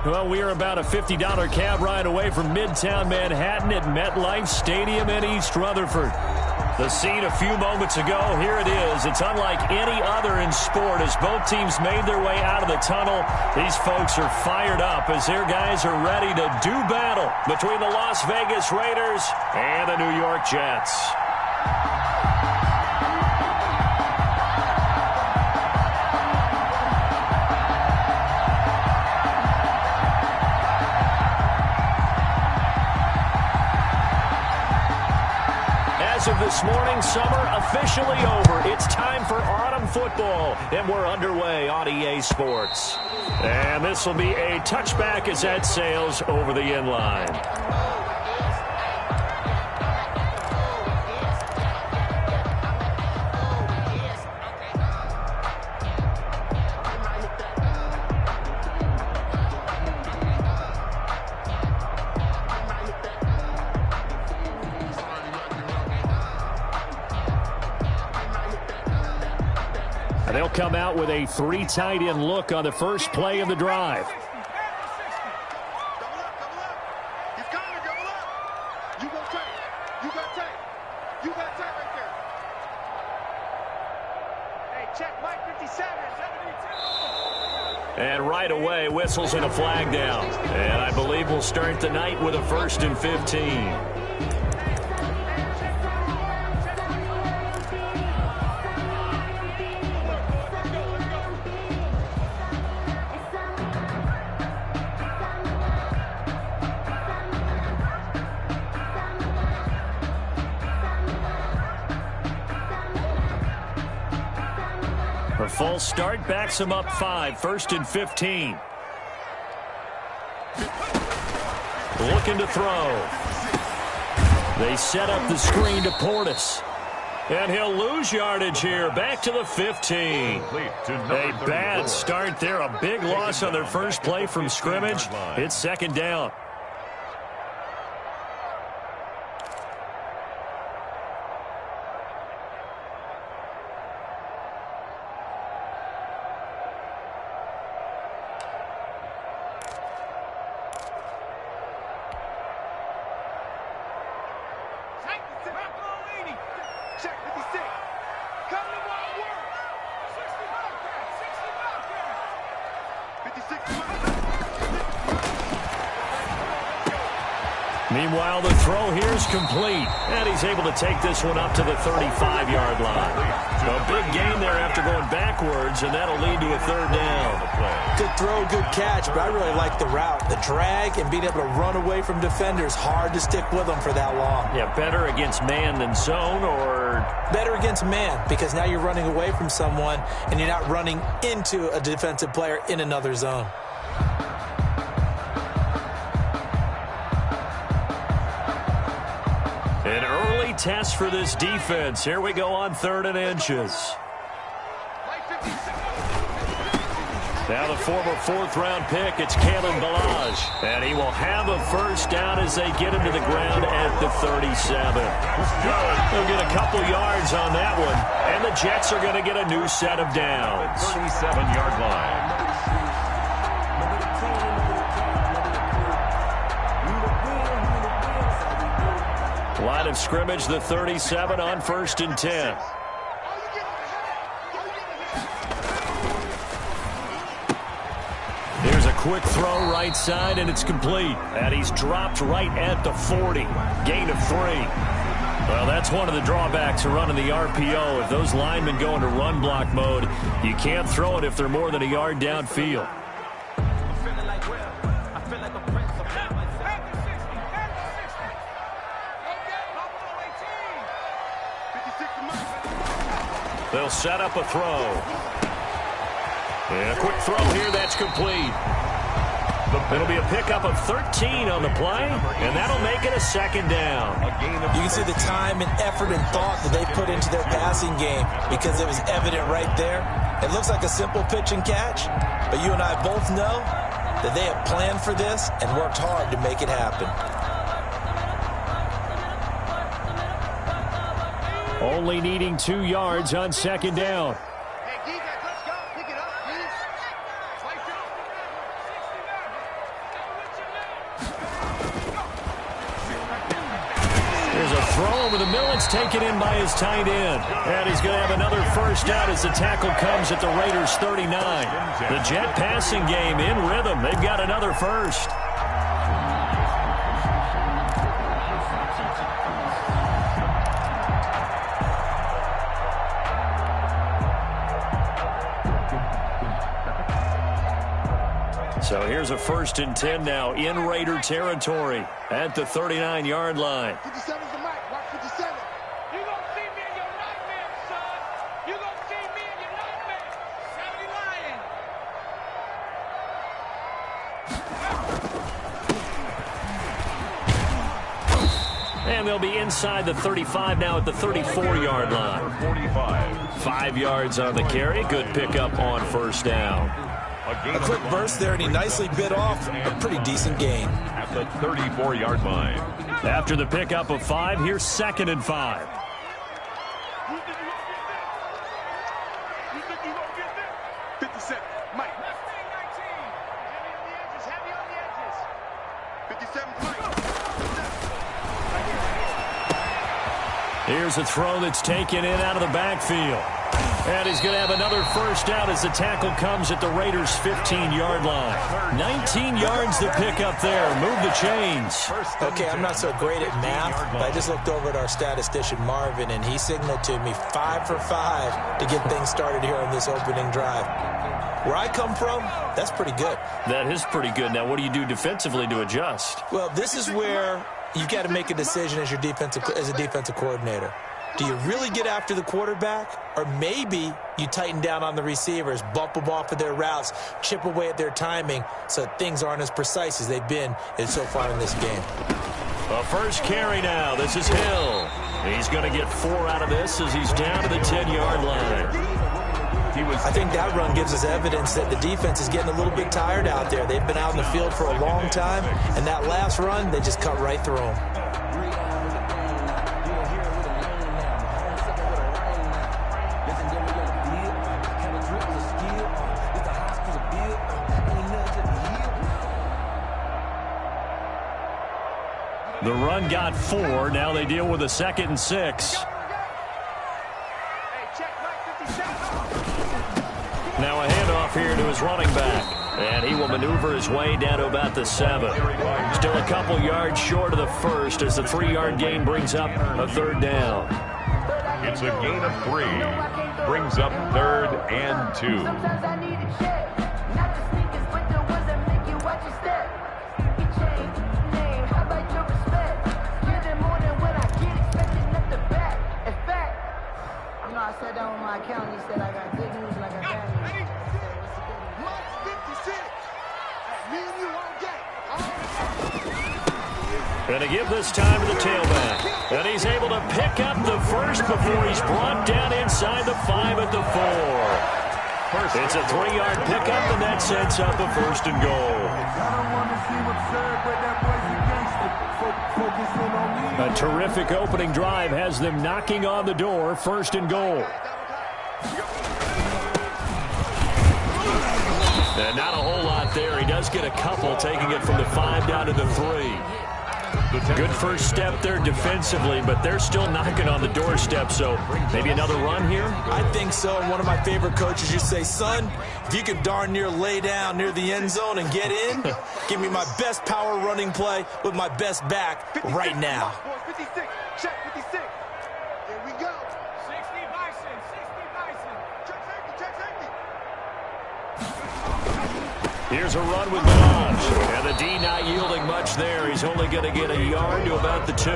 Well, we are about a $50 cab ride away from Midtown Manhattan at MetLife Stadium in East Rutherford. The scene a few moments ago, here it is. It's unlike any other in sport as both teams made their way out of the tunnel. These folks are fired up as their guys are ready to do battle between the Las Vegas Raiders and the New York Jets. As of this morning, summer officially over. It's time for autumn football, and we're underway on EA Sports. And this will be a touchback as that sails over the end line. They'll come out with a 3 tight end look on the first play of the drive. And right away, whistles and a flag down. And I believe we'll start the night with a 1st and 15. A full start backs him up 5, 1st and 15. Looking to throw. They set up the screen to Portis. And he'll lose yardage here, back to the 15. A bad start there, a big loss on their first play from scrimmage. It's 2nd down. Meanwhile, the throw here is complete, and he's able to take this one up to the 35-yard line. A big gain there after going backwards, and that'll lead to a 3rd down. Good throw, good catch, but I really like the route. The drag and being able to run away from defenders, hard to stick with them for that long. Yeah, better against man than zone, or? Better against man, because now you're running away from someone, and you're not running into a defensive player in another zone. An early test for this defense. Here we go on 3rd and inches. Now the former 4th-round pick, it's Kalen Ballage. And he will have a 1st down as they get him to the ground at the 37. They'll get a couple yards on that one. And the Jets are going to get a new set of downs. 37-yard line. Line of scrimmage, the 37 on 1st and 10. Here's a quick throw right side, and it's complete. And he's dropped right at the 40. Gain of 3. Well, that's one of the drawbacks of running the RPO. If those linemen go into run block mode, you can't throw it if they're more than a yard downfield. They'll set up a throw. And a quick throw here, that's complete. It'll be a pickup of 13 on the play, and that'll make it a 2nd down. You can see the time and effort and thought that they put into their passing game because it was evident right there. It looks like a simple pitch and catch, but you and I both know that they have planned for this and worked hard to make it happen. Only needing 2 yards on 2nd down. over the middle. It's taken in by his tight end. And he's going to have another first down as the tackle comes at the Raiders' 39. The Jet passing game in rhythm. They've got another first. So here's a 1st and 10 now in Raider territory at the 39-yard line. 57's the mic. Watch 57. You gonna see me in your nightmare, son. You gonna see me in your nightmare. 70 lying. And they'll be inside the 35 now at the 34-yard line. 5 yards on the carry. Good pickup on first down. A quick burst there, and he nicely bit off a pretty decent gain. At the 34-yard line. After the pickup of 5, here's 2nd and 5. You think you gonna get there? 57. Mike. Mustang 19. Heavy on the edges. Heavy on the edges. 57's Mike. Here's a throw that's taken in out of the backfield. And he's going to have another first down as the tackle comes at the Raiders' 15-yard line. 19 yards to pick up there. Move the chains. Okay, I'm not so great at math, but I just looked over at our statistician, Marvin, and he signaled to me 5 for 5 to get things started here on this opening drive. Where I come from, that's pretty good. That is pretty good. Now, what do you do defensively to adjust? Well, this is where you've got to make a decision as a defensive coordinator. Do you really get after the quarterback? Or maybe you tighten down on the receivers, bump them off of their routes, chip away at their timing so things aren't as precise as they've been so far in this game. A first carry now. This is Hill. He's going to get 4 out of this as he's down to the 10-yard line. I think that run gives us evidence that the defense is getting a little bit tired out there. They've been out in the field for a long time, and that last run, they just cut right through them. The run got 4. Now they deal with a 2nd and 6. Now a handoff here to his running back. And he will maneuver his way down to about the 7. Still a couple yards short of the first as the 3-yard gain brings up a 3rd down. It's a gain of 3. Brings up 3rd and 2. I sat down with my accountant. He said I got good news and I got bad news. Mike 56. Me and you on game. And to give this time to the tailback. And he's able to pick up the first before he's brought down inside the 5 at the 4. It's a 3-yard pickup, and that sets up a 1st and goal. A terrific opening drive has them knocking on the door. 1st and goal. And not a whole lot there. He does get a couple, taking it from the 5 down to the 3. Good first step there defensively, but they're still knocking on the doorstep, so maybe another run here? I think so. One of my favorite coaches used to say, son, if you can darn near lay down near the end zone and get in, give me my best power running play with my best back right now. 56. Check 56. Here we go. 60 Bison. 60 Bison. Check safety. Check safety. Here's a run with Dodge. And the D not yielding much there. He's only going to get a yard to about the 2.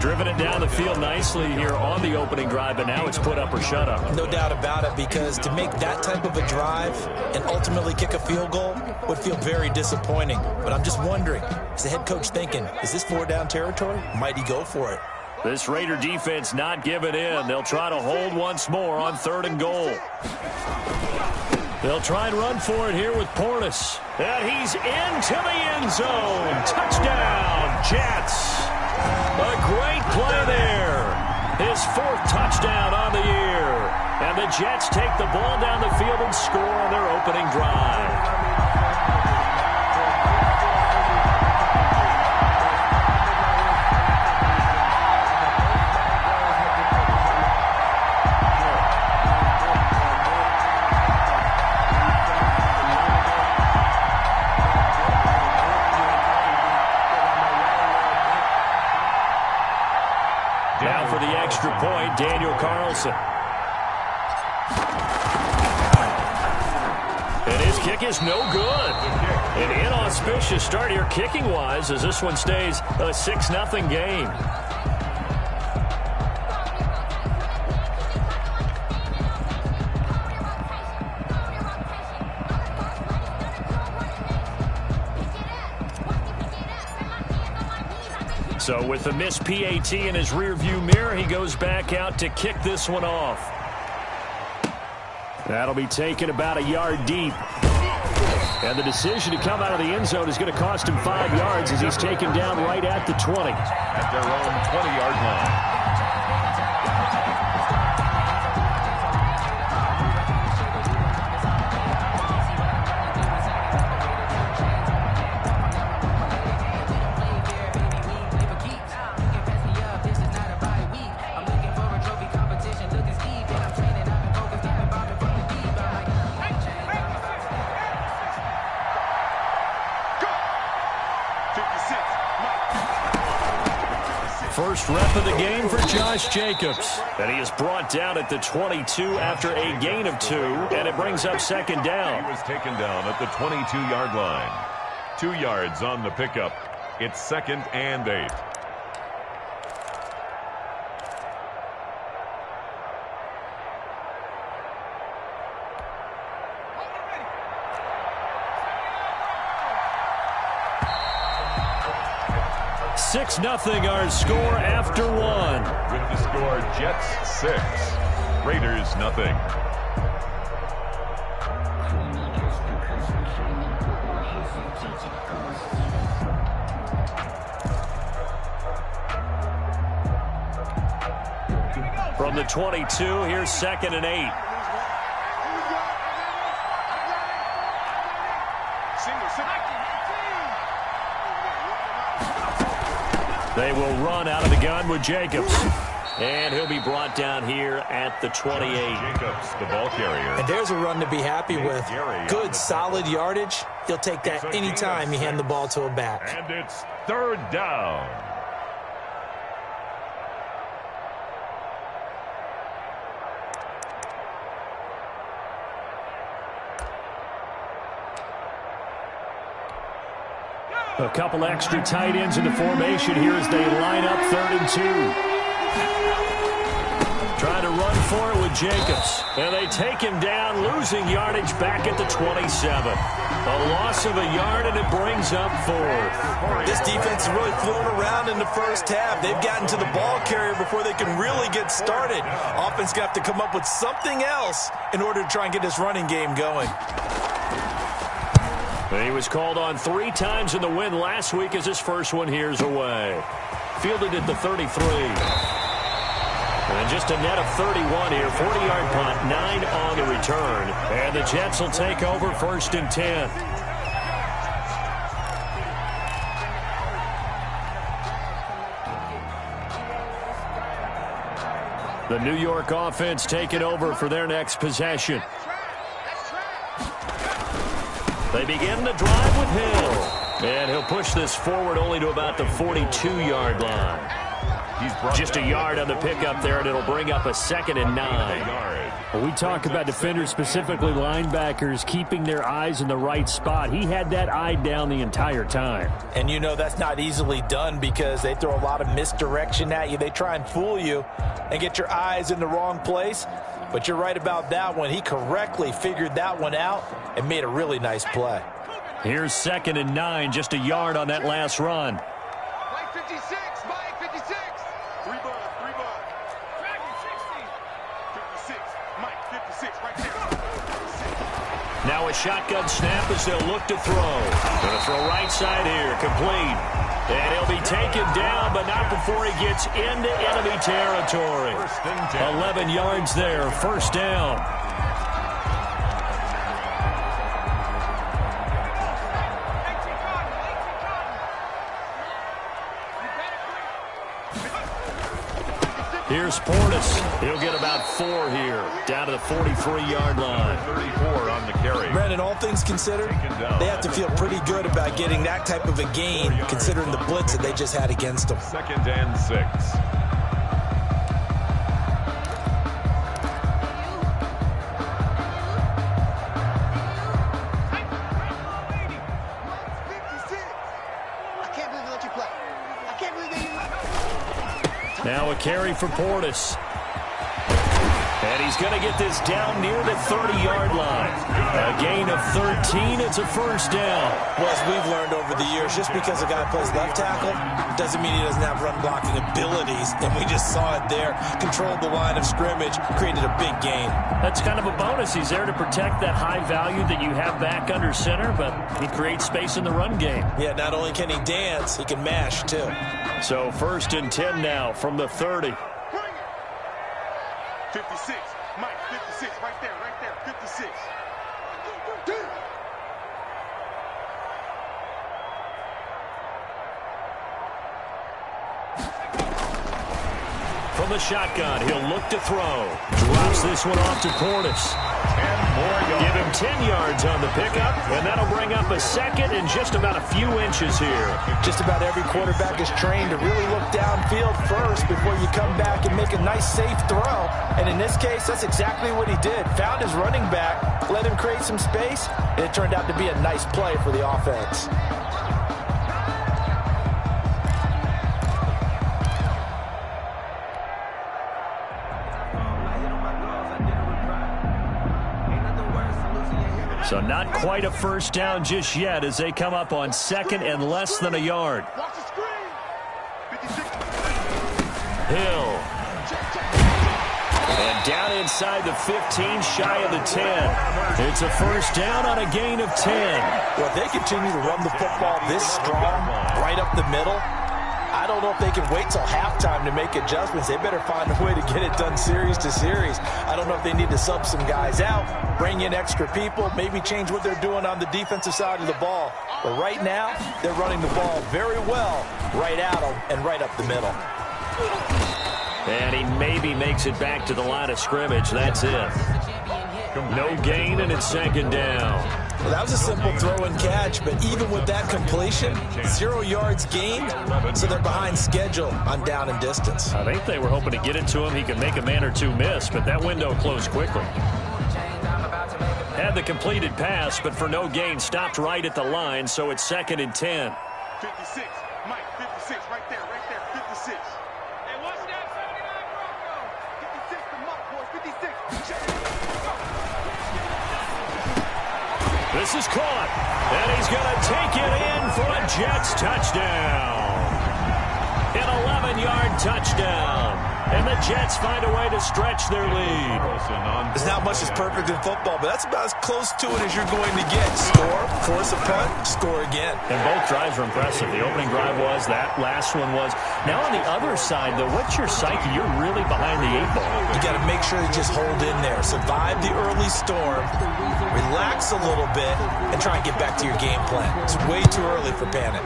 Driven it down the field nicely here on the opening drive, but now it's put up or shut up. No doubt about it, because to make that type of a drive and ultimately kick a field goal would feel very disappointing. But I'm just wondering, is the head coach thinking, is this 4-down territory? Might he go for it? This Raider defense not giving in. They'll try to hold once more on 3rd and goal. They'll try and run for it here with Portis. And he's into the end zone. Touchdown, Jets. A great play there. His 4th touchdown on the year. And the Jets take the ball down the field and score on their opening drive. Now for the extra point, Daniel Carlson. And his kick is no good. An inauspicious start here kicking-wise as this one stays a 6-0 game. So with the missed PAT in his rearview mirror, he goes back out to kick this one off. That'll be taken about a yard deep. And the decision to come out of the end zone is going to cost him 5 yards as he's taken down right at the 20. At their own 20-yard line. First rep of the game for Josh Jacobs. And he is brought down at the 22 after a gain of 2, and it brings up second down. He was taken down at the 22-yard line. 2 yards on the pickup. It's 2nd and 8. Six nothing our score after 1. With the score, Jets 6, Raiders nothing. From the 22, here's 2nd and 8. They will run out of the gun with Jacobs. And he'll be brought down here at the 28. Jacobs, the ball carrier. And there's a run to be happy with. Good, solid yardage. He'll take that anytime you hand the ball to a back. And it's 3rd down. A couple extra tight ends in the formation here as they line up 3rd and 2. Trying to run for it with Jacobs. And they take him down, losing yardage back at the 27. A loss of a yard, and it brings up 4th. This defense is really flown around in the first half. They've gotten to the ball carrier before they can really get started. Offense got to come up with something else in order to try and get this running game going. He was called on 3 times in the win last week as his first one here's away. Fielded at the 33. And just a net of 31 here. 40-yard punt, 9 on the return. And the Jets will take over 1st and 10. The New York offense taking over for their next possession. They begin the drive with Hill. And he'll push this forward only to about the 42-yard line. Just a yard on the pickup there, and it'll bring up a 2nd and 9. Well, we talk about defenders, specifically linebackers, keeping their eyes in the right spot. He had that eye down the entire time. And you know that's not easily done because they throw a lot of misdirection at you. They try and fool you and get your eyes in the wrong place. But you're right about that one. He correctly figured that one out and made a really nice play. Here's 2nd and 9, just a yard on that last run. Mike 56, Mike 56. 3 bud. 56, Mike 56, right there. Now a shotgun snap as they'll look to throw. Going to throw right side here, complete. And he'll be taken down, but not before he gets into enemy territory. 11 yards there, 1st down. Here's Portis. He'll get about 4 here, down to the 43-yard line. 34 on the carry. Brandon, all things considered, they have to feel pretty good about getting that type of a gain, considering the blitz that they just had against them. 2nd and 6. carry for Portis. And he's going to get this down near the 30-yard line. A gain of 13. It's a first down. Well, as we've learned over the years, just because a guy plays left tackle doesn't mean he doesn't have run-blocking abilities. And we just saw it there. Controlled the line of scrimmage, created a big gain. That's kind of a bonus. He's there to protect that high value that you have back under center, but he creates space in the run game. Yeah, not only can he dance, he can mash, too. So first and 10 now from the 30. 56. Mike, 56. Right there, 56. From the shotgun, he'll look to throw. Drops this one off to Portis. 10 more yards. Give him 10 yards on the pickup, and that'll bring up a second and just about a few inches here. Just about every quarterback is trained to really look downfield first before you come back and make a nice, safe throw. And in this case, that's exactly what he did. Found his running back, let him create some space, and it turned out to be a nice play for the offense. So not quite a first down just yet as they come up on second and less than a yard. Watch the screen. 56. Hill. And down inside the 15, shy of the 10. It's a first down on a gain of 10. Well, if they continue to run the football this strong, right up the middle, I don't know if they can wait till halftime to make adjustments. They better find a way to get it done series to series. I don't know if they need to sub some guys out, bring in extra people, maybe change what they're doing on the defensive side of the ball. But right now, they're running the ball very well right at them and right up the middle. And he maybe makes it back to the line of scrimmage. That's it. No gain, and it's second down. Well, that was a simple throw and catch, but even with that completion, 0 yards gained, so they're behind schedule on down and distance. I think they were hoping to get it to him. He could make a man or two miss, but that window closed quickly. Had the completed pass, but for no gain, stopped right at the line, so it's second and 10. 56. Mike, 56. Right there, 56. Hey, watch that 79 Broncos. 56 to Mike, boys. 56. This is caught, and he's going to take it in for a Jets touchdown. An 11-yard touchdown, and the Jets find a way to stretch their lead. There's not much that's perfect in football, but that's about as close to it as you're going to get. Score, force a punt, score again. And both drives were impressive. The opening drive was, that last one was. Now on the other side, though, what's your psyche? You're really behind the 8-ball. You got to make sure you just hold in there, survive the early storm, relax a little bit, and try and get back to your game plan. It's way too early for panic.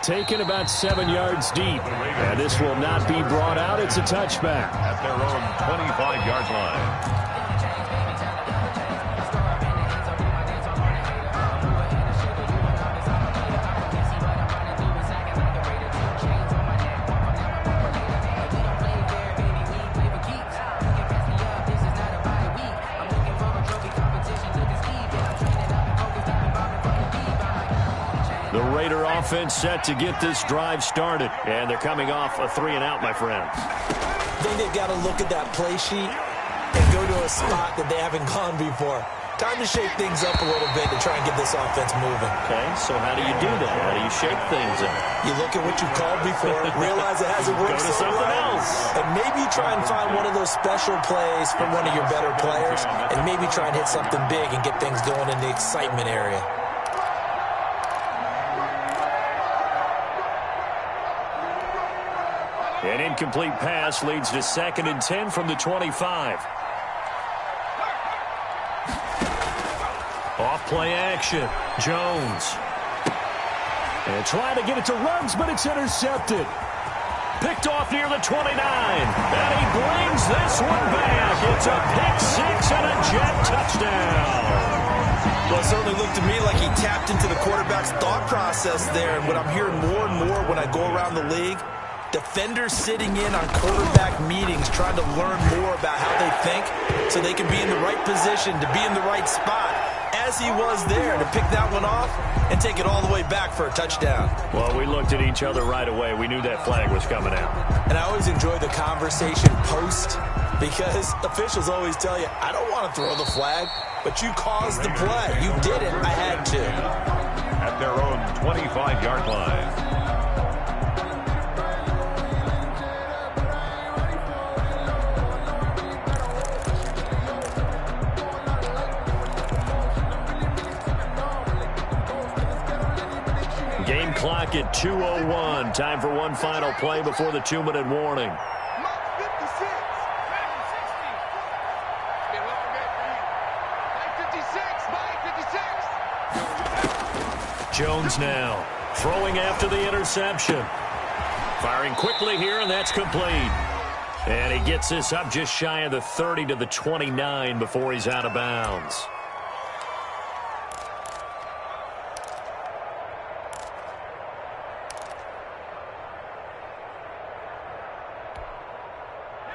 Taken about 7 yards deep. And this will not be brought out. It's a touchback. At their own 25-yard line. The Raider offense set to get this drive started. And they're coming off a 3-and-out, my friend. I think they've got to look at that play sheet and go to a spot that they haven't gone before. Time to shake things up a little bit to try and get this offense moving. Okay, so how do you do that? How do you shake things up? You look at what you called before, realize it hasn't worked Go to something else. and maybe try and find one of those special plays from one of your better players, and maybe try and hit something big and get things going in the excitement area. An incomplete pass leads to second and 10 from the 25. Off play action. Jones. And trying to get it to Ruggs, but it's intercepted. Picked off near the 29. And he brings this one back. It's a pick-6 and a Jet touchdown. Well, it certainly looked to me like he tapped into the quarterback's thought process there. And what I'm hearing more and more when I go around the league, defenders sitting in on quarterback meetings trying to learn more about how they think so they can be in the right position to be in the right spot. as he was there to pick that one off and take it all the way back for a touchdown. Well, we looked at each other right away. We knew that flag was coming out. And I always enjoy the conversation post because officials always tell you, I don't want to throw the flag, but you caused the play. You did it. I had to. At their own 25-yard line. Game clock at 2:01. Time for one final play before the 2-minute warning. Jones now throwing after the interception. Firing quickly here, and that's complete. And he gets this up just shy of the 30 to the 29 before he's out of bounds.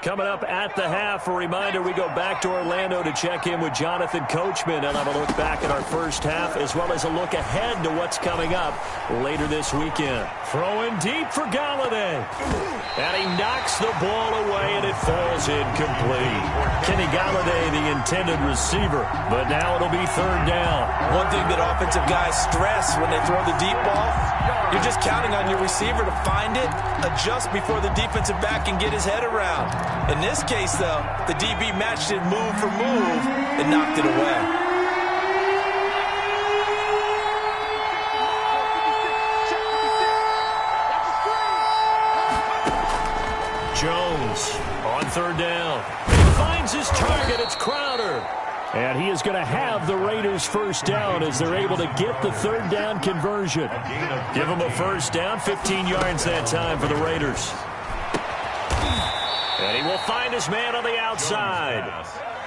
Coming up at the half, a reminder, we go back to Orlando to check in with Jonathan Coachman and have a look back at our first half as well as a look ahead to what's coming up later this weekend. Throwing deep for Galladay. And he knocks the ball away and it falls incomplete. Kenny Galladay, the intended receiver, but now it'll be third down. One thing that offensive guys stress when they throw the deep ball, you're just counting on your receiver to find it, adjust before the defensive back can get his head around. In this case, though, the DB matched it move for move and knocked it away. Jones on third down. He finds his target. It's Crowder. And he is going to have the Raiders first down as they're able to get the third down conversion. Give him a first down, 15 yards that time for the Raiders. And he will find his man on the outside.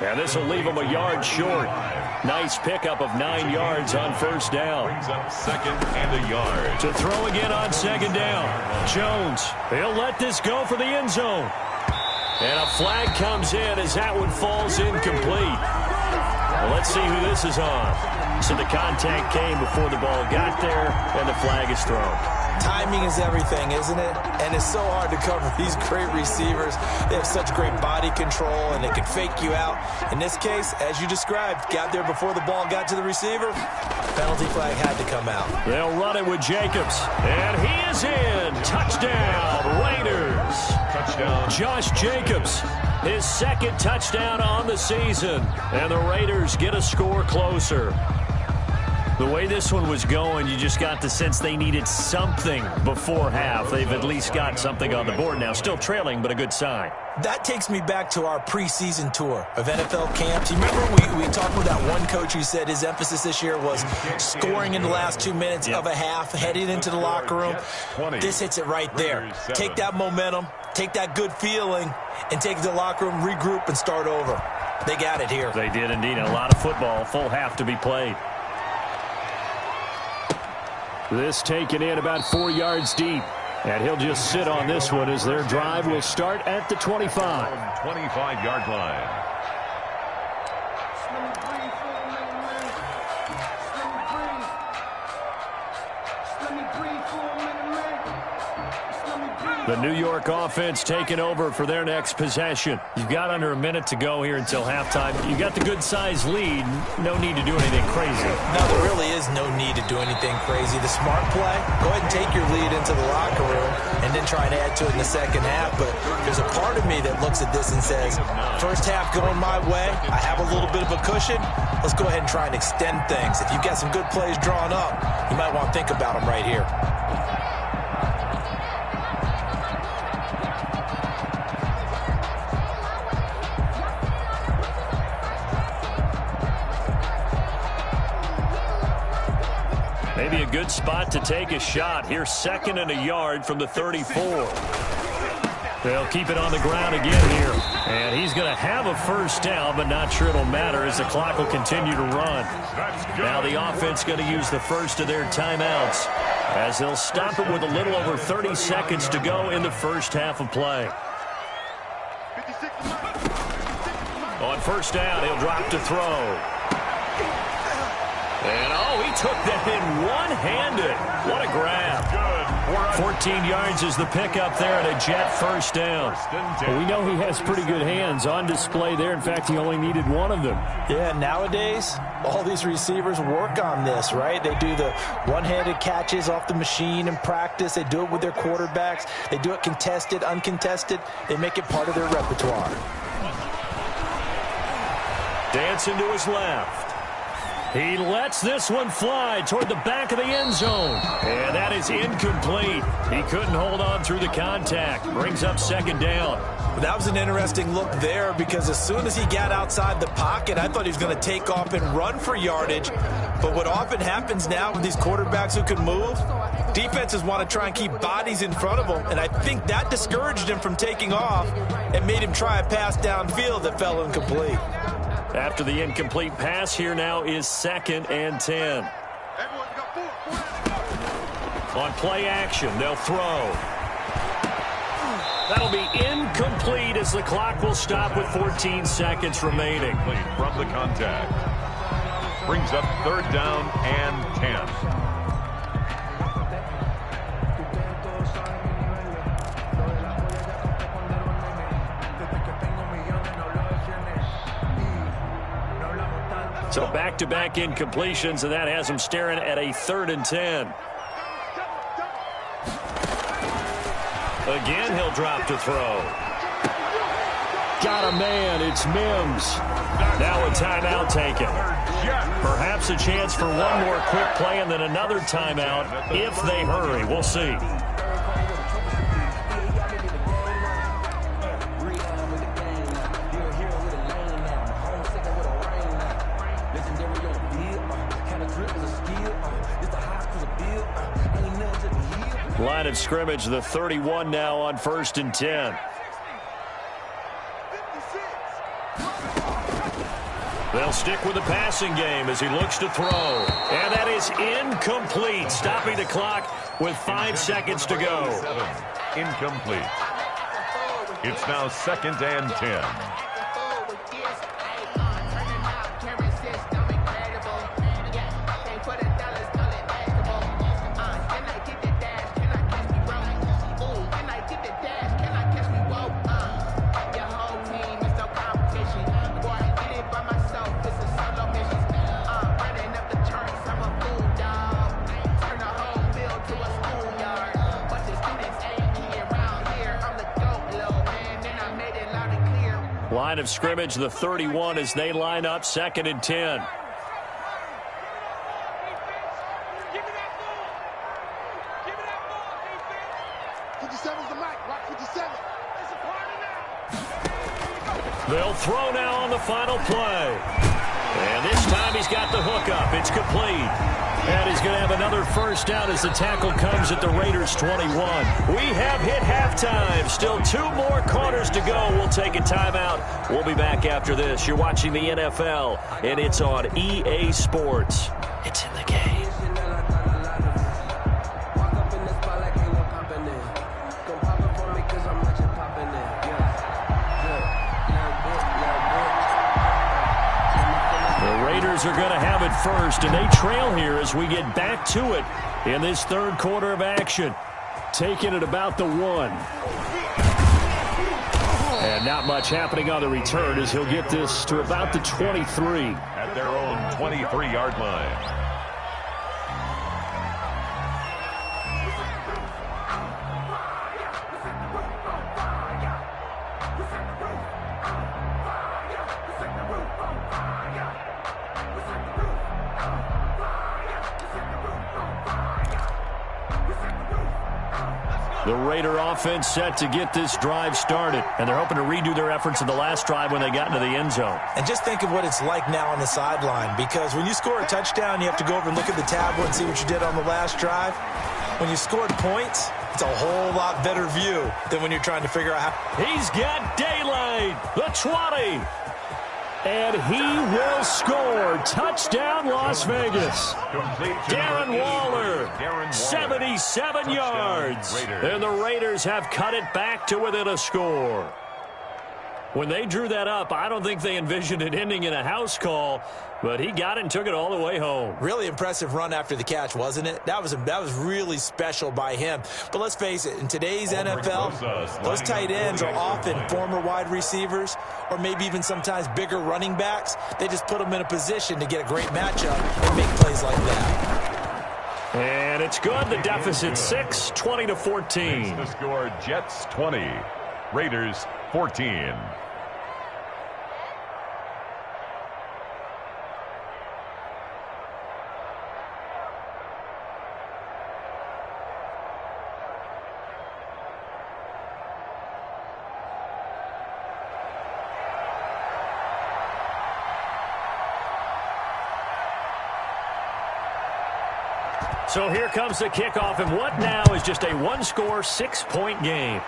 And this will leave him a yard short. Nice pickup of 9 yards on first down. Brings up second and a yard. To throw again on second down. Jones, he'll let this go for the end zone. And a flag comes in as that one falls incomplete. Well, let's see who this is on. So the contact came before the ball got there, and the flag is thrown. Timing is everything, isn't it? And it's so hard to cover these great receivers. They have such great body control, and they can fake you out. In this case, as you described, got there before the ball got to the receiver. Penalty flag had to come out. They'll run it with Jacobs. And he is in. Touchdown, Raiders. Touchdown. Josh Jacobs, his second touchdown on the season. And the Raiders get a score closer. The way this one was going, you just got the sense they needed something before half. They've at least got something on the board now. Still trailing, but a good sign. That takes me back to our preseason tour of NFL camps. You remember we talked with that one coach who said his emphasis this year was scoring in the last 2 minutes of a half, heading into the locker room. This hits it right there. Take that momentum, take that good feeling, and take it to the locker room, regroup, and start over. They got it here. They did indeed. A lot of football, full half to be played. This taken in about 4 yards deep. And he'll just sit on this one as their drive will start at the 25. 25-yard line. The New York offense taking over for their next possession. You've got under a minute to go here until halftime. You've got the good-sized lead. No need to do anything crazy. No, there really is no need to do anything crazy. The smart play, go ahead and take your lead into the locker room and then try and add to it in the second half. But there's a part of me that looks at this and says, first half going my way, I have a little bit of a cushion. Let's go ahead and try and extend things. If you've got some good plays drawn up, you might want to think about them right here. Maybe a good spot to take a shot. Here's second and a yard from the 34. They'll keep it on the ground again here. And he's going to have a first down, but not sure it'll matter as the clock will continue to run. Now the offense going to use the first of their timeouts as they'll stop it with a little over 30 seconds to go in the first half of play. On first down, he'll drop to throw. And, oh, he took that in one-handed. What a grab. 14 yards is the pickup there and a Jet first down. Well, we know he has pretty good hands on display there. In fact, he only needed one of them. Yeah, nowadays, all these receivers work on this, right? They do the one-handed catches off the machine in practice. They do it with their quarterbacks. They do it contested, uncontested. They make it part of their repertoire. Dancing to his left. He lets this one fly toward the back of the end zone. And that is incomplete. He couldn't hold on through the contact. Brings up second down. That was an interesting look there because as soon as he got outside the pocket, I thought he was going to take off and run for yardage. But what often happens now with these quarterbacks who can move, defenses want to try and keep bodies in front of them. And I think that discouraged him from taking off and made him try a pass downfield that fell incomplete. After the incomplete pass, here now is 2nd and 10. On play action, they'll throw. That'll be incomplete as the clock will stop with 14 seconds remaining. From the contact. Brings up 3rd down and 10. So back-to-back incompletions, and that has him staring at a 3rd and 10. Again, he'll drop to throw. Got a man. It's Mims. Now a timeout taken. Perhaps a chance for one more quick play and then another timeout if they hurry. We'll see. Line of scrimmage, the 31 now on 1st and 10. They'll stick with the passing game as he looks to throw. And that is incomplete, stopping the clock with 5 seconds to go. Incomplete. It's now 2nd and 10. Line of scrimmage, the 31 as they line up 2nd and 10. They'll throw now on the final play. And this time he's got the hook up. It's complete. And he's going to have another first down as the tackle comes at the Raiders' 21. We have hit halftime. Still 2 more quarters to go. We'll take a timeout. We'll be back after this. You're watching the NFL, and it's on EA Sports. It's in the game. Are going to have it first, and they trail here as we get back to it in this 3rd quarter of action. Taking it about the 1. And not much happening on the return as he'll get this to about the 23. At their own 23-yard line. The Raider offense set to get this drive started, and they're hoping to redo their efforts in the last drive when they got into the end zone. And just think of what it's like now on the sideline, because when you score a touchdown, you have to go over and look at the tablet and see what you did on the last drive. When you scored points, it's a whole lot better view than when you're trying to figure out how. He's got daylight, the 20. And he will score. Touchdown, Las Vegas. Darren Waller, 77 yards. And the Raiders have cut it back to within a score. When they drew that up, I don't think they envisioned it ending in a house call, but he got it and took it all the way home. Really impressive run after the catch, wasn't it? That was really special by him. But let's face it, in today's NFL, those tight ends are often former wide receivers or maybe even sometimes bigger running backs. They just put them in a position to get a great matchup and make plays like that. And it's good. The deficit 6, 20-14. The score, Jets 20, Raiders 14. So here comes the kickoff, and what now is just a one-score, 6-point game.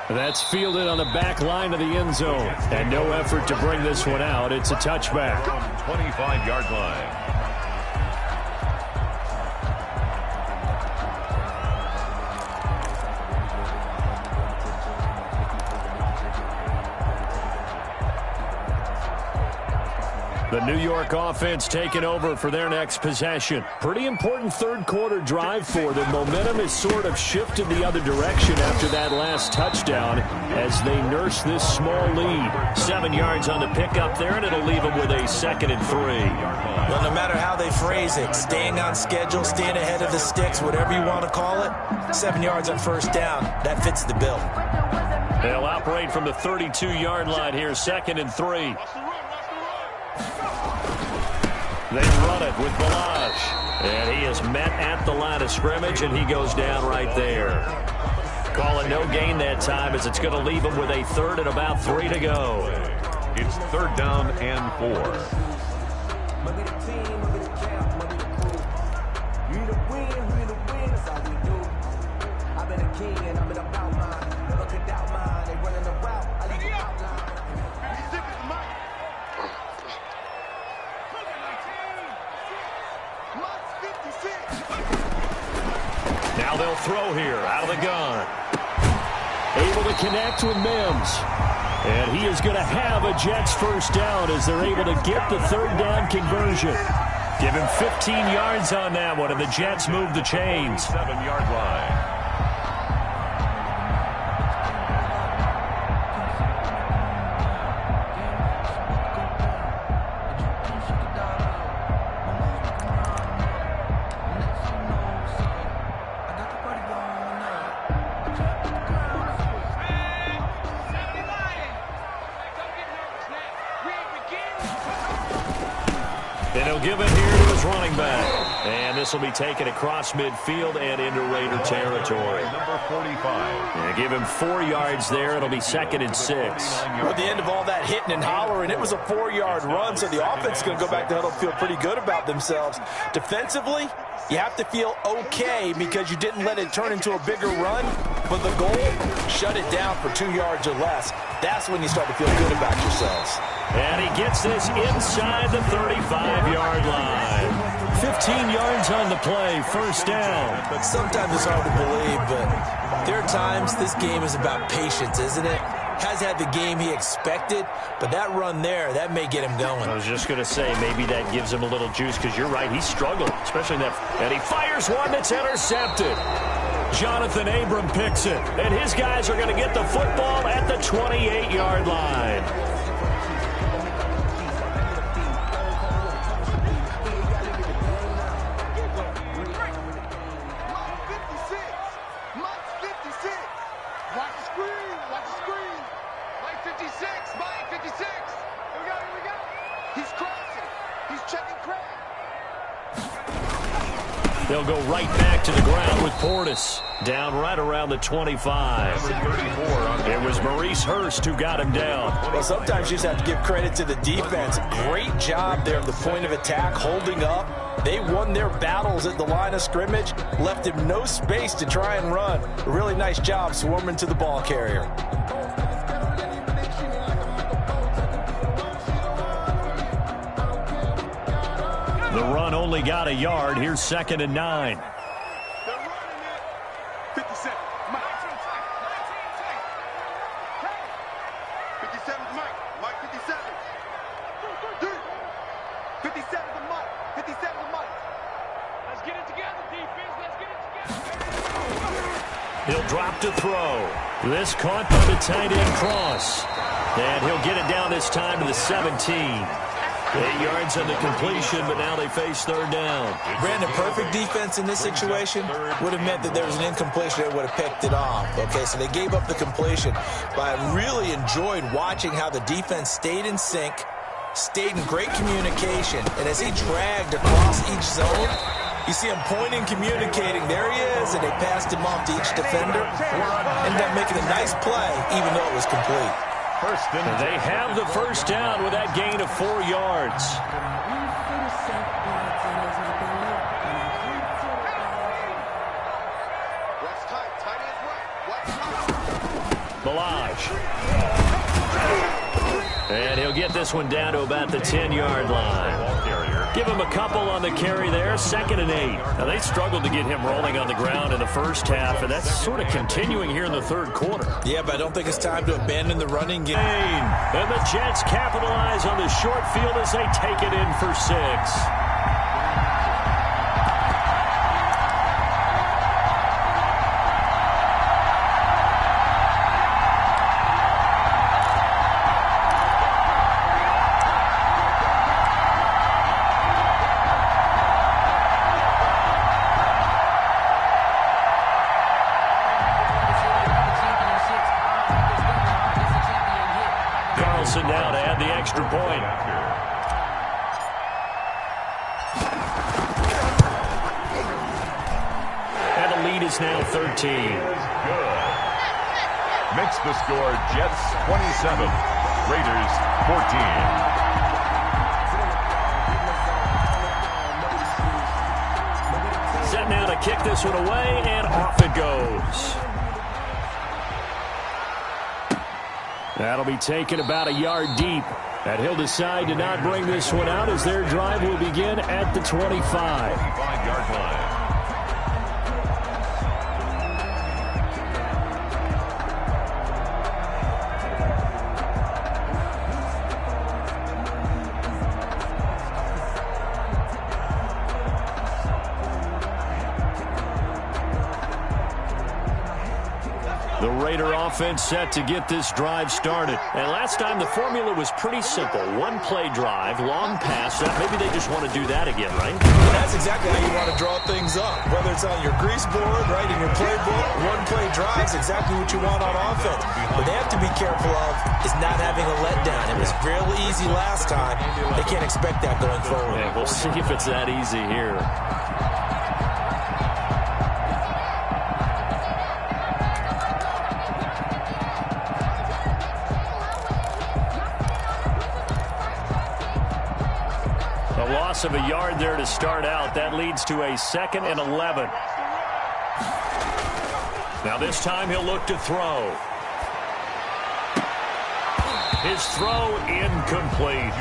That's fielded on the back line of the end zone, and no effort to bring this one out. It's a touchback. 25-yard line. The New York offense taking over for their next possession. Pretty important third-quarter drive for them. Momentum has sort of shifted the other direction after that last touchdown as they nurse this small lead. 7 yards on the pickup there, and it'll leave them with a 2nd and 3. Well, no matter how they phrase it, staying on schedule, staying ahead of the sticks, whatever you want to call it, 7 yards on first down, that fits the bill. They'll operate from the 32-yard line here, 2nd and 3. They run it with Balaj. And he is met at the line of scrimmage, and he goes down right there. Calling no gain that time as it's going to leave him with a 3rd and about 3 to go. It's 3rd down and 4. Now they'll throw here out of the gun. Able to connect with Mims. And he is going to have a Jets first down as they're able to get the 3rd down conversion. Give him 15 yards on that one, and the Jets move the chains. 7-yard line. And he'll give it here to his running back. And this will be taken across midfield and into Raider territory. Number 45. And give him 4 yards there. It'll be 2nd and 6. At the end of all that hitting and hollering, it was a 4-yard run, so the offense is going to go back to huddle, feel pretty good about themselves. Defensively, you have to feel okay because you didn't let it turn into a bigger run, but the goal, shut it down for 2 yards or less. That's when you start to feel good about yourselves. And he gets this inside the 35-yard line. 15 yards on the play, first down. But sometimes it's hard to believe, but there are times this game is about patience, isn't it? Has had the game he expected, but that run there, that may get him going. I was just going to say, maybe that gives him a little juice, because you're right, he struggled, especially in that. And he fires one that's intercepted. Jonathan Abram picks it, and his guys are going to get the football at the 28-yard line. They'll go right back to the ground with Portis. Down right around the 25. It was Maurice Hurst who got him down. Well, sometimes you just have to give credit to the defense. Great job there at the point of attack, holding up. They won their battles at the line of scrimmage, left him no space to try and run. A really nice job swarming to the ball carrier. The run only got a yard. Here's 2nd and 9. Mike 57. Dude. 57 to Mike. 57 to Mike. Let's get it together, defense. Let's get it together. He'll drop to throw. This caught by the tight end Cross. And he'll get it down this time to the 17. 8 yards on the completion, but now they face third down. Brandon, perfect defense in this situation would have meant that there was an incompletion that would have picked it off. Okay, so they gave up the completion. But I really enjoyed watching how the defense stayed in sync, stayed in great communication, and as he dragged across each zone, you see him pointing, communicating. There he is, and they passed him off to each defender. Ended up making a nice play, even though it was complete. They have the first down with that gain of 4 yards. Balaj. And he'll get this one down to about the 10-yard line. Give him a couple on the carry there, 2nd and 8. Now, they struggled to get him rolling on the ground in the first half, and that's sort of continuing here in the third quarter. Yeah, but I don't think it's time to abandon the running game. And the Jets capitalize on the short field as they take it in for 6. Now to add the extra point. And the lead is now 13. Good. Makes the score Jets 27, Raiders 14. Set now to kick this one away, and off it goes. That'll be taken about a yard deep. And he'll decide to not bring this one out as their drive will begin at the 25. 25-yard line. The Raider offense set to get this drive started. And last time the formula was pretty simple. One play drive, long pass. Maybe they just want to do that again, right? That's exactly how you want to draw things up. Whether it's on your grease board, right, in your playbook, one play drive is exactly what you want on offense. What they have to be careful of is not having a letdown. It was real easy last time. They can't expect that going forward. Yeah, we'll see if it's that easy here. Of a yard there to start out. That leads to a 2nd and 11. Now this time he'll look to throw. His throw incomplete.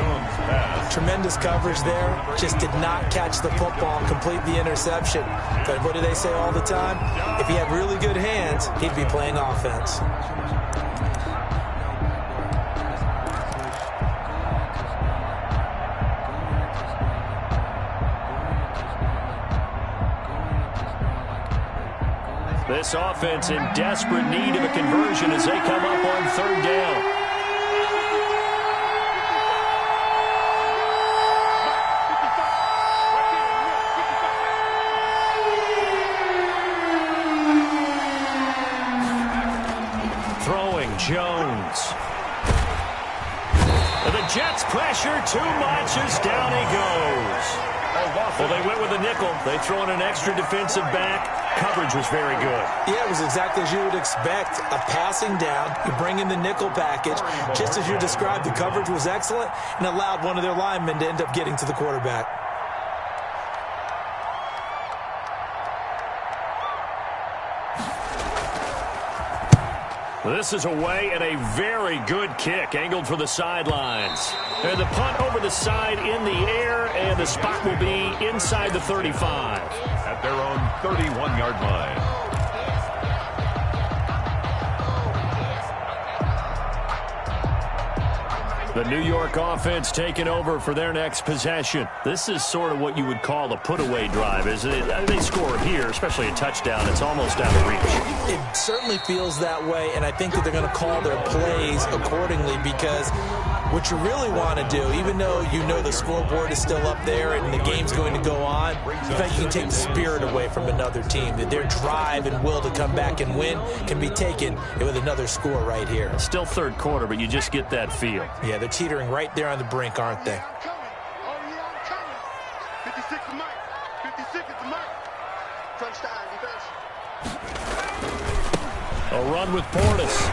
Tremendous coverage there. Just did not catch the football and complete the interception. But what do they say all the time? If he had really good hands, he'd be playing offense. This offense in desperate need of a conversion as they come up on 3rd down. Throwing Jones. And the Jets pressure too much as down he goes. Well, they went with a nickel. They throw in an extra defensive back. Coverage was very good. Yeah, it was exactly as you would expect. A passing down. You bring in the nickel package. Just as you described, the coverage was excellent and allowed one of their linemen to end up getting to the quarterback. This is away and a very good kick angled for the sidelines. And the punt over the side in the air, and the spot will be inside the 35. At their own 31-yard line. The New York offense taking over for their next possession. This is sort of what you would call a put-away drive, isn't it? They score here, especially a touchdown. It's almost out of reach. It certainly feels that way, and I think that they're going to call their plays accordingly because what you really want to do, even though you know the scoreboard is still up there and the game's going to go on, in fact, you can take the spirit away from another team. That their drive and will to come back and win can be taken with another score right here. Still third quarter, but you just get that feel. Yeah, they're teetering right there on the brink, aren't they? 56 to Mike. 56 to Mike. Touchdown, defense. A run with Portis.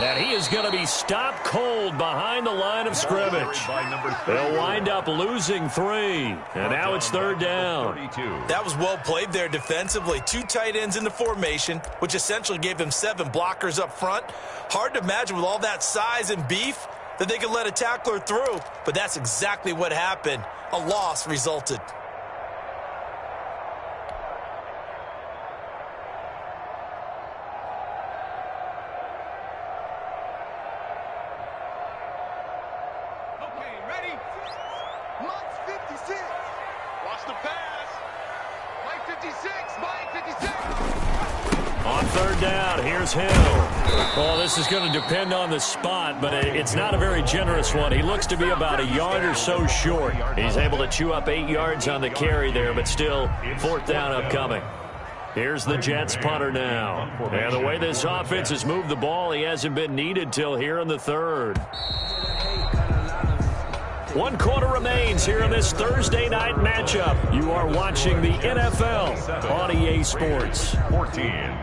And he is going to be stopped cold behind the line of scrimmage. They'll wind up losing 3. And now it's third down. That was well played there defensively. 2 tight ends in the formation, which essentially gave them 7 blockers up front. Hard to imagine with all that size and beef that they could let a tackler through. But that's exactly what happened. A loss resulted. On third down, here's Hill. Well, this is going to depend on the spot, but it's not a very generous one. He looks to be about a yard or so short. He's able to chew up 8 yards on the carry there, but still fourth down upcoming. Here's the Jets punter now. And the way this offense has moved the ball, he hasn't been needed till here in the third. 1 quarter remains here in this Thursday night matchup. You are watching the NFL on EA Sports. 14.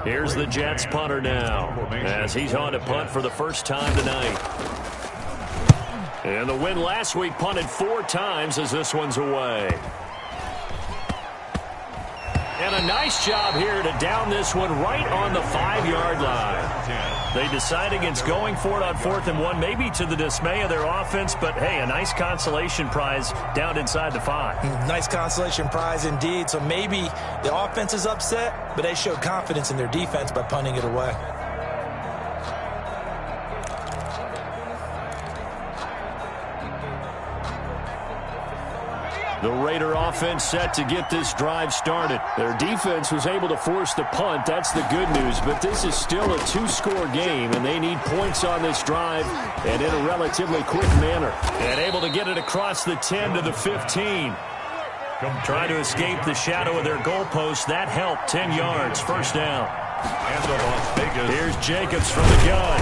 Here's the Jets punter now as he's on to punt for the first time tonight. And the win last week punted 4 times as this one's away. And a nice job here to down this one right on the 5-yard line. They decide against going for it on 4th and 1, maybe to the dismay of their offense, but hey, a nice consolation prize down inside the 5. Nice consolation prize indeed. So maybe the offense is upset, but they showed confidence in their defense by punting it away. The Raider offense set to get this drive started. Their defense was able to force the punt. That's the good news. But this is still a 2-score game, and they need points on this drive and in a relatively quick manner. And able to get it across the 10 to the 15. Trying to escape the shadow of their goalpost. That helped. 10 yards. First down. And the Las Vegas. Here's Jacobs from the gun.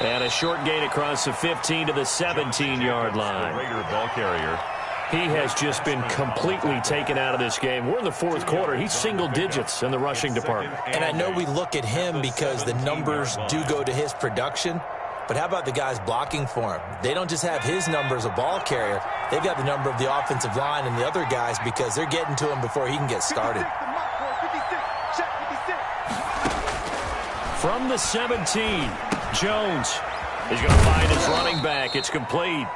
And a short gain across the 15 to the 17-yard line. Raider ball carrier. He has just been completely taken out of this game. We're in the fourth quarter. He's single digits in the rushing department. And I know we look at him because the numbers do go to his production. But how about the guys blocking for him? They don't just have his number as a ball carrier. They've got the number of the offensive line and the other guys because they're getting to him before he can get started. From the 17, Jones is going to find his running back. It's complete.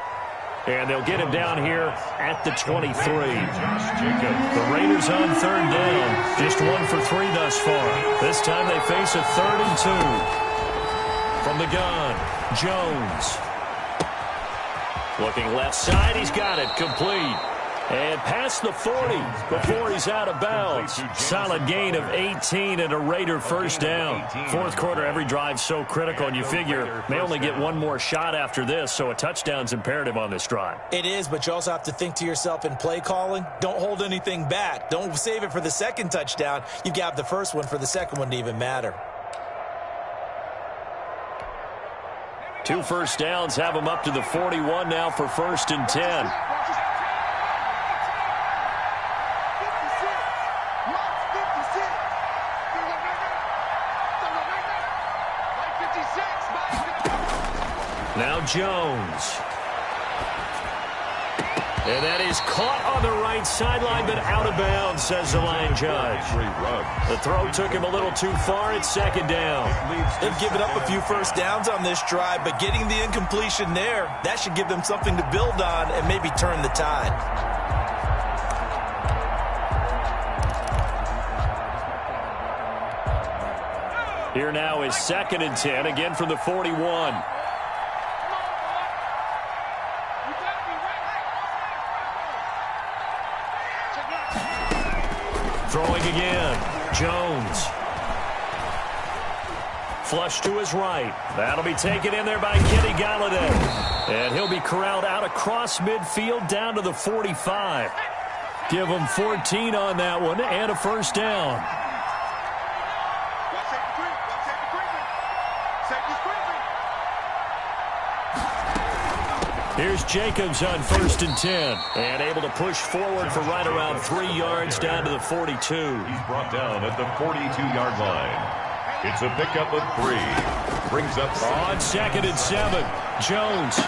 And they'll get him down here at the 23. The Raiders on third down. Just 1 for 3 thus far. This time they face a 3rd and 2. From the gun, Jones. Looking left side, he's got it. Complete. And past the 40 before he's out of bounds. Solid gain of 18 and a Raider first down. Fourth quarter, every drive's so critical, and you figure may only get one more shot after this, so a touchdown's imperative on this drive. It is, but you also have to think to yourself in play calling, don't hold anything back. Don't save it for the second touchdown. You've got the first one for the second one to even matter. 2 first downs have him up to the 41 now for 1st and 10. Now Jones. And that is caught on the right sideline, but out of bounds, says the line judge. The throw took him a little too far. It's 2nd down. They've given up a few first downs on this drive, but getting the incompletion there, that should give them something to build on and maybe turn the tide. Here now is 2nd and 10, again from the 41. Throwing again, Jones. Flush to his right. That'll be taken in there by Kenny Galladay. And he'll be corralled out across midfield down to the 45. Give him 14 on that one and a first down. Here's Jacobs on 1st and 10. And able to push forward for right around 3 yards down to the 42. He's brought down at the 42-yard line. It's a pickup of 3. Brings up on 2nd and 7. Jones.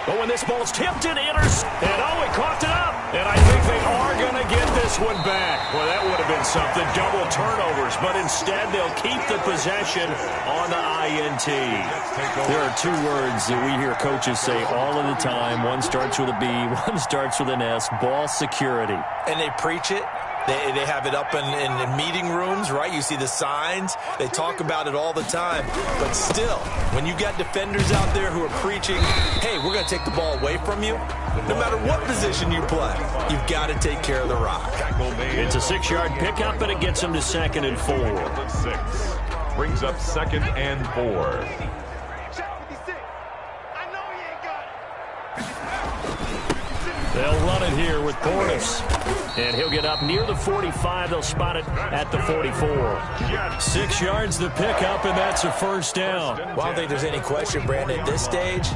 But when this ball's tipped, it enters. And he coughed it up. And I think they are going to get this one back. Well, that would have been something. Double turnovers. But instead, they'll keep the possession on the INT. There are 2 words that we hear coaches say all of the time. One starts with a B, one starts with an S. Ball security. And they preach it. They have it up in meeting rooms, right? You see the signs. They talk about it all the time. But still, when you got defenders out there who are preaching, hey, we're going to take the ball away from you, no matter what position you play, you've got to take care of the rock. It's a 6-yard pickup, and it gets them to 2nd and 4. 6. Brings up 2nd and 4. They'll run it here with Portis. And he'll get up near the 45. They'll spot it at the 44. 6 yards the pickup, and that's a first down. Well, I don't think there's any question, Brandon, at this stage.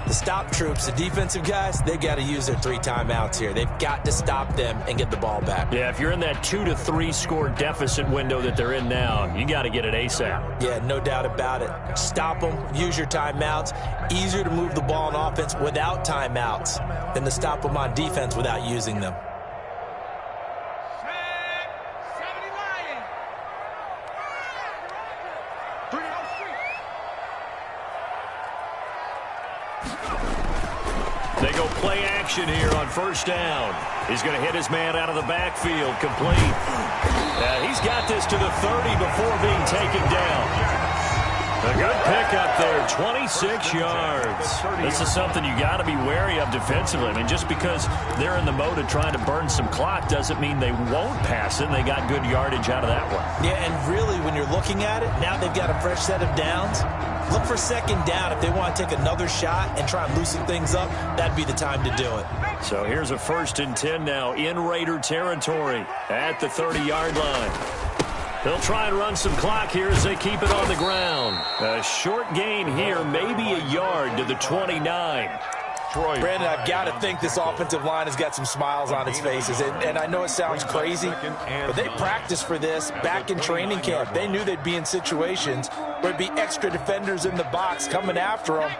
The stop troops, the defensive guys, they got to use their 3 timeouts here. They've got to stop them and get the ball back. Yeah, if you're in that 2 to 3 score deficit window that they're in now, you got to get it ASAP. Yeah, no doubt about it. Stop them, use your timeouts. Easier to move the ball on offense without timeouts than to stop them on defense without using them. They go play action here on first down. He's going to hit his man out of the backfield, complete. He's got this to the 30 before being taken down. A good pickup there, 26 yards. This is something you got to be wary of defensively. I mean, just because they're in the mode of trying to burn some clock doesn't mean they won't pass it, and they got good yardage out of that one. Yeah, and really, when you're looking at it, now they've got a fresh set of downs. Look for 2nd down. If they want to take another shot and try and loosen things up, that'd be the time to do it. So here's a 1st and 10 now in Raider territory at the 30-yard line. They'll try and run some clock here as they keep it on the ground. A short gain here, maybe a yard to the 29. Brandon, I've got to think this offensive line has got some smiles on its faces. And I know it sounds crazy, but they practiced for this back in training camp. They knew they'd be in situations where there'd be extra defenders in the box coming after them,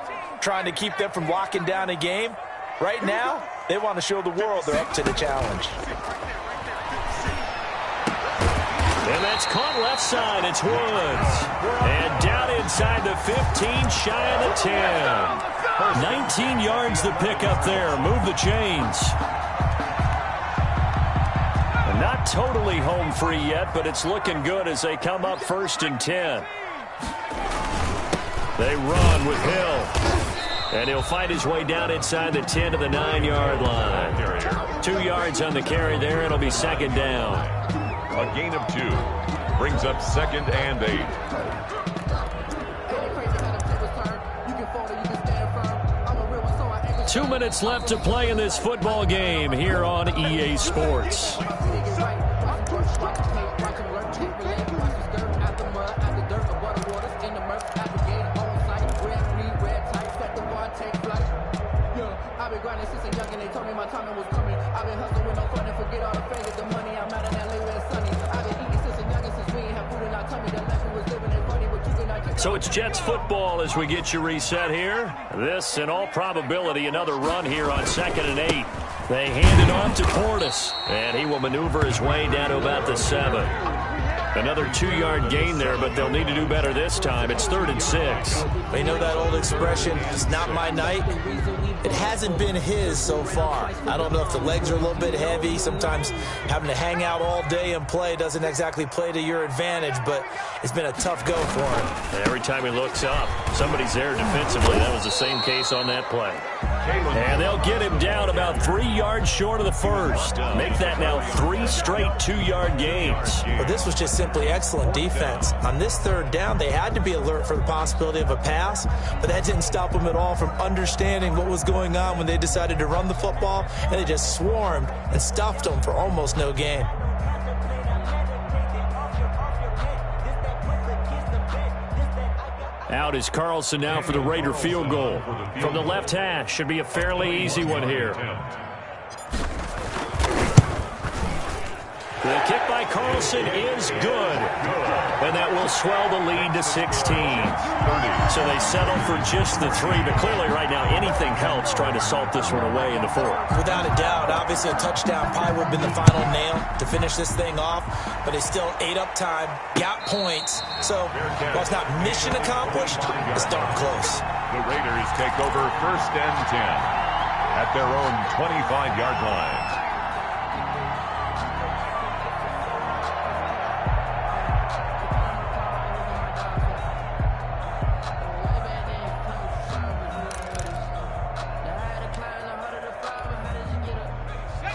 trying to keep them from locking down a game. Right now, they want to show the world they're up to the challenge. And that's caught left side. It's Woods. And down inside the 15, shy of the 10. 19 yards the pickup there. Move the chains. And not totally home free yet, but it's looking good as they come up 1st and 10. They run with Hill. And he'll fight his way down inside the 10 to the 9-yard line. 2 yards on the carry there. It'll be 2nd down. A gain of 2. Brings up 2nd and 8. 2 minutes left to play in this football game here on EA Sports. So it's Jets football as we get you reset here. This, in all probability, another run here on 2nd and 8. They hand it off to Portis, and he will maneuver his way down to about the 7. Another 2-yard gain there, but they'll need to do better this time. It's 3rd and 6. You know that old expression, it's not my night? It hasn't been his so far. I don't know if the legs are a little bit heavy. Sometimes having to hang out all day and play doesn't exactly play to your advantage, but it's been a tough go for him. And every time he looks up, somebody's there defensively. That was the same case on that play. And they'll get him down about 3 yards short of the first. Make that now 3 straight 2-yard gains. Well, this was just simply excellent defense. On this 3rd down, they had to be alert for the possibility of a pass, but that didn't stop them at all from understanding what was going on when they decided to run the football, and they just swarmed and stuffed them for almost no gain. Out is Carlson now for the Raider field goal. From the left hash, should be a fairly easy one here. The kick by Carlson is good. And that will swell the lead to 16. So they settle for just the 3, but clearly right now anything helps trying to salt this one away in the 4th. Without a doubt, obviously a touchdown probably would have been the final nail to finish this thing off, but they still ate up time, got points. So while it's not mission accomplished, it's darn close. The Raiders take over 1st and 10 at their own 25-yard line.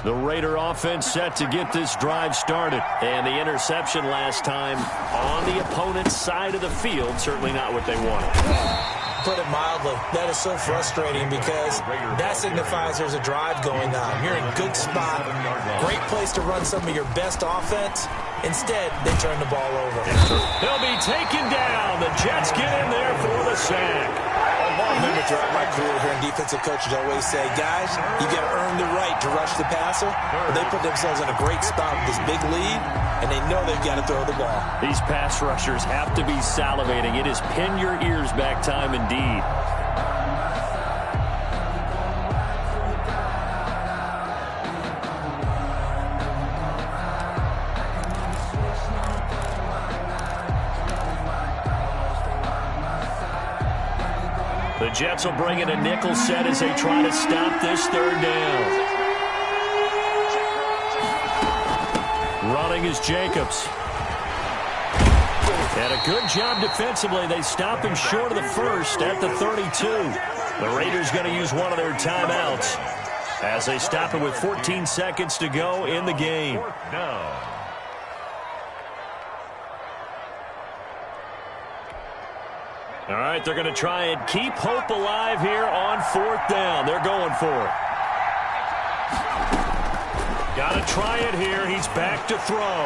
The Raider offense set to get this drive started. And the interception last time on the opponent's side of the field, certainly not what they wanted. Put it mildly, that is so frustrating because that signifies there's a drive going on. You're in a good spot, great place to run some of your best offense. Instead, they turn the ball over. They'll be taken down. The Jets get in there for the sack. I remember throughout my career hearing defensive coaches always say, guys, you got to earn the right to rush the passer. But they put themselves in a great spot with this big lead, and they know they've got to throw the ball. These pass rushers have to be salivating. It is pin your ears back time indeed. The Jets will bring in a nickel set as they try to stop this 3rd down. Running is Jacobs. And a good job defensively. They stop him short of the first at the 32. The Raiders going to use one of their timeouts as they stop it with 14 seconds to go in the game. 4th down. All right, they're going to try and keep hope alive here on 4th down. They're going for it. Got to try it here. He's back to throw.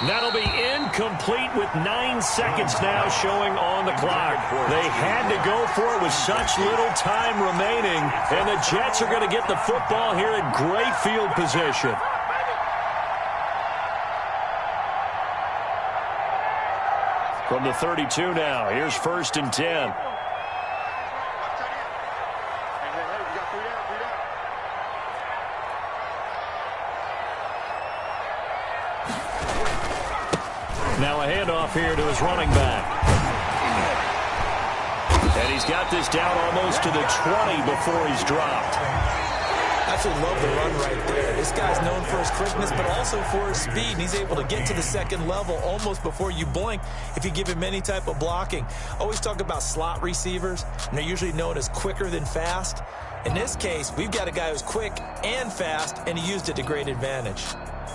That'll be incomplete with 9 seconds now showing on the clock. They had to go for it with such little time remaining, and the Jets are going to get the football here in great field position. From the 32 now, here's 1st and 10. Now a handoff here to his running back. And he's got this down almost to the 20 before he's dropped. Absolutely love the run right there. This guy's known for his quickness, but also for his speed. And he's able to get to the 2nd level almost before you blink if you give him any type of blocking. Always talk about slot receivers, and they're usually known as quicker than fast. In this case, we've got a guy who's quick and fast, and he used it to great advantage.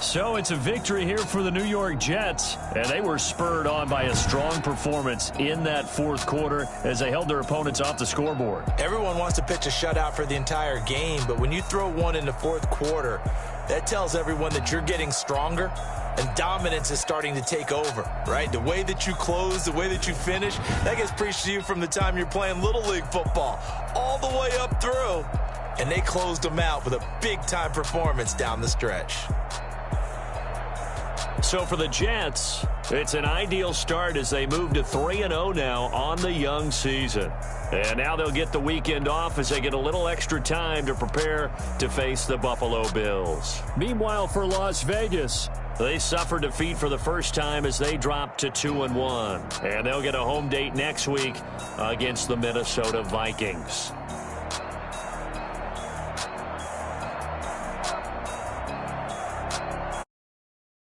So it's a victory here for the New York Jets, and they were spurred on by a strong performance in that 4th quarter as they held their opponents off the scoreboard. Everyone wants to pitch a shutout for the entire game, but when you throw one in the 4th quarter, that tells everyone that you're getting stronger and dominance is starting to take over, right? The way that you close, the way that you finish, that gets preached to you from the time you're playing Little League football all the way up through, and they closed them out with a big-time performance down the stretch. So for the Jets, it's an ideal start as they move to 3-0 now on the young season. And now they'll get the weekend off as they get a little extra time to prepare to face the Buffalo Bills. Meanwhile, for Las Vegas, they suffered defeat for the first time as they dropped to 2-1. And they'll get a home date next week against the Minnesota Vikings.